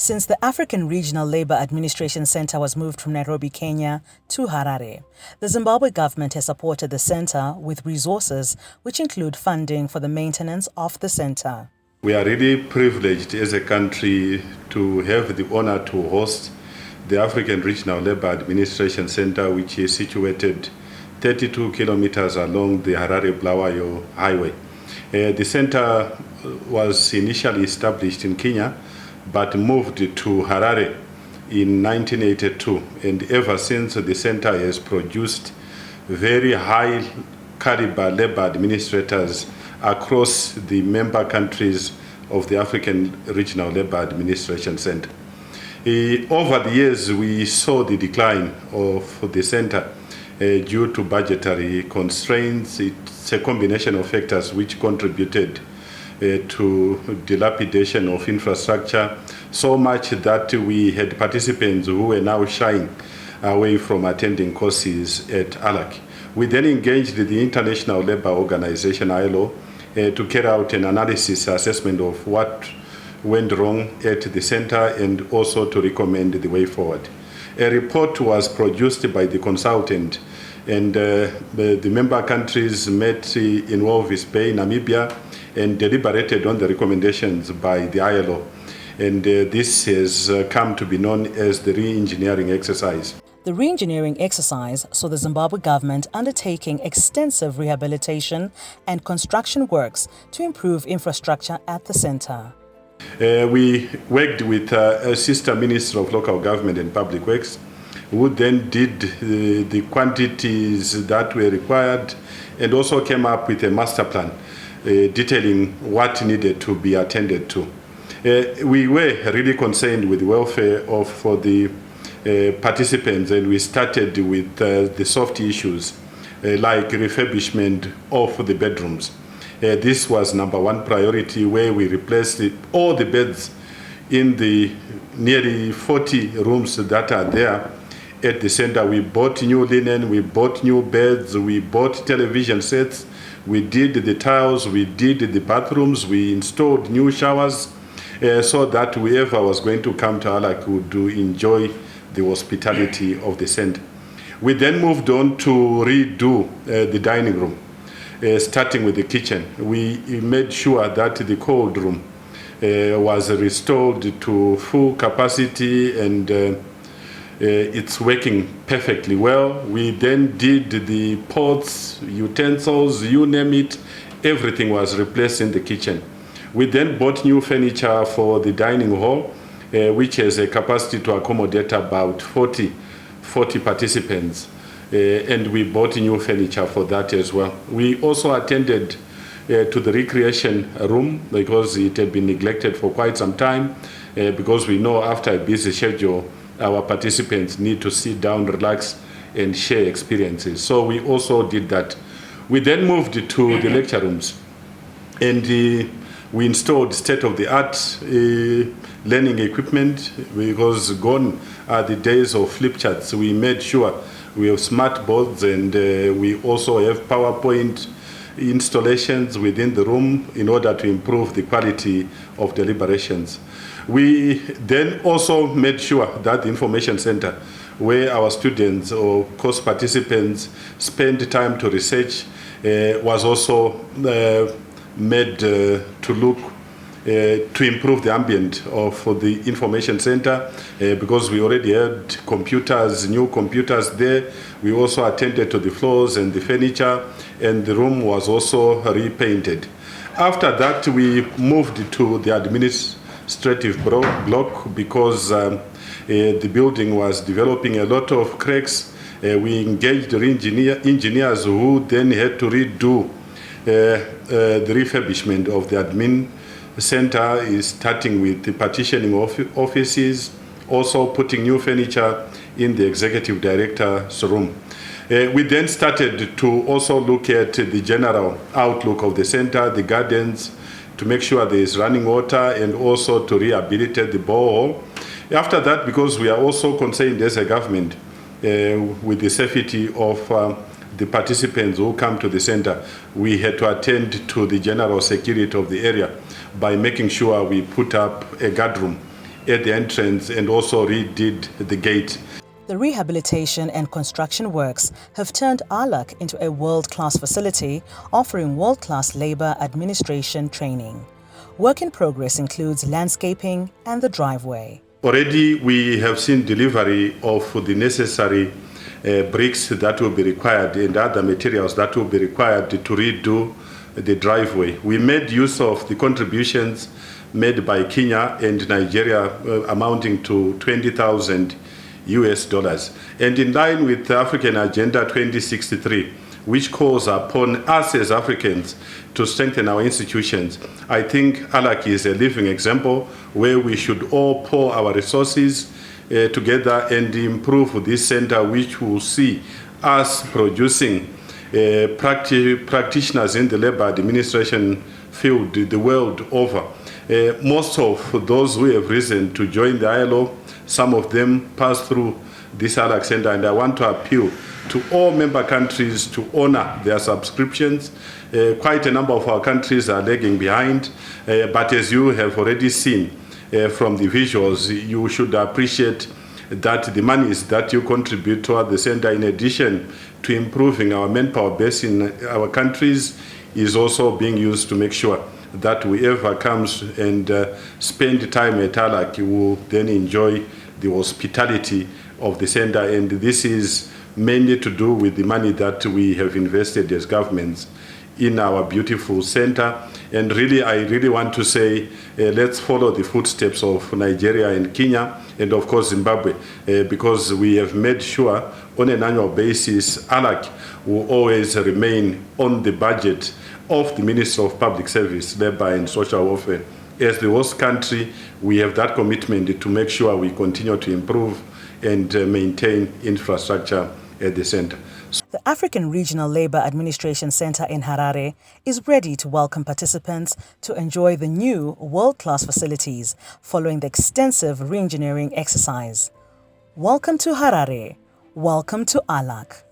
since the African Regional Labour Administration Centre was moved from Nairobi, Kenya to Harare. The Zimbabwe government has supported the centre with resources which include funding for the maintenance of the centre. We are really privileged as a country to have the honour to host the African Regional Labour Administration Centre, which is situated 32 kilometers along the Harare-Bulawayo Highway. The centre was initially established in Kenya, but moved to Harare in 1982, and ever since the centre has produced very high caliber labour administrators across the member countries of the African Regional Labour Administration Centre. Over the years, we saw the decline of the centre due to budgetary constraints. It's a combination of factors which contributed to dilapidation of infrastructure, so much that we had participants who were now shying away from attending courses at ARLAC. We then engaged the International Labour Organization, ILO, to carry out an analysis assessment of what went wrong at the centre and also to recommend the way forward. A report was produced by the consultant, and the member countries met in Walvis Bay, Namibia, and deliberated on the recommendations by the ILO. And this has come to be known as the re-engineering exercise. The re-engineering exercise saw the Zimbabwe government undertaking extensive rehabilitation and construction works to improve infrastructure at the centre. We worked with a sister minister of local government and public works, who then did the quantities that were required and also came up with a master plan detailing what needed to be attended to. We were really concerned with the welfare of the participants, and we started with the soft issues like refurbishment of the bedrooms. This was number one priority, where we replaced all the beds in the nearly 40 rooms that are there at the center. We bought new linen, we bought new beds, we bought television sets, we did the tiles, we did the bathrooms, we installed new showers, so that whoever was going to come to ARLAC would enjoy the hospitality of the center. We then moved on to redo the dining room, starting with the kitchen. We made sure that the cold room was restored to full capacity, and it's working perfectly well. We then did the pots, utensils, you name it, everything was replaced in the kitchen. We then bought new furniture for the dining hall, which has a capacity to accommodate about 40 participants, and we bought new furniture for that as well. We also attended to the recreation room because it had been neglected for quite some time, because we know after a busy schedule, our participants need to sit down, relax, and share experiences. So we also did that. We then moved to the lecture rooms, and we installed state-of-the-art learning equipment, because gone are the days of flip charts. We made sure we have smart boards, and we also have PowerPoint installations within the room in order to improve the quality of deliberations. We then also made sure that the information center, where our students or course participants spend time to research, was also made to look to improve the ambient of the information center, because we already had computers, new computers there. We also attended to the floors and the furniture, and the room was also repainted. After that, we moved to the administrative block, because the building was developing a lot of cracks. We engaged engineers who then had to redo the refurbishment of the admin center, is starting with the partitioning of offices, also putting new furniture in the executive director's room. We then started to also look at the general outlook of the center, the gardens, to make sure there is running water, and also to rehabilitate the borehole. After that, because we are also concerned as a government with the safety of the participants who come to the center, we had to attend to the general security of the area by making sure we put up a guard room at the entrance and also redid the gate. The rehabilitation and construction works have turned ARLAC into a world-class facility offering world-class labor administration training. Work in progress includes landscaping and the driveway. Already we have seen delivery of the necessary bricks that will be required and other materials that will be required to redo the driveway. We made use of the contributions made by Kenya and Nigeria amounting to $20,000 US. And in line with the African Agenda 2063, which calls upon us as Africans to strengthen our institutions, I think ARLAC is a living example where we should all pour our resources together and improve this center, which will see us producing practitioners in the labor administration field the world over. Most of those who have risen to join the ILO, some of them pass through this ARLAC center, and I want to appeal to all member countries to honor their subscriptions. Quite a number of our countries are lagging behind, but as you have already seen from the visuals, you should appreciate that the monies that you contribute toward the center, in addition to improving our manpower base in our countries, is also being used to make sure that whoever comes and spend time at ARLAC will then enjoy the hospitality of the center. And this is mainly to do with the money that we have invested as governments in our beautiful center. And really, I really want to say, let's follow the footsteps of Nigeria and Kenya, and of course Zimbabwe, because we have made sure on an annual basis, ARLAC will always remain on the budget of the Ministry of Public Service, Labour and Social Welfare. As the host country, we have that commitment to make sure we continue to improve and maintain infrastructure at the center. The African Regional Labour Administration Center in Harare is ready to welcome participants to enjoy the new world-class facilities following the extensive re-engineering exercise. Welcome to Harare. Welcome to ARLAC.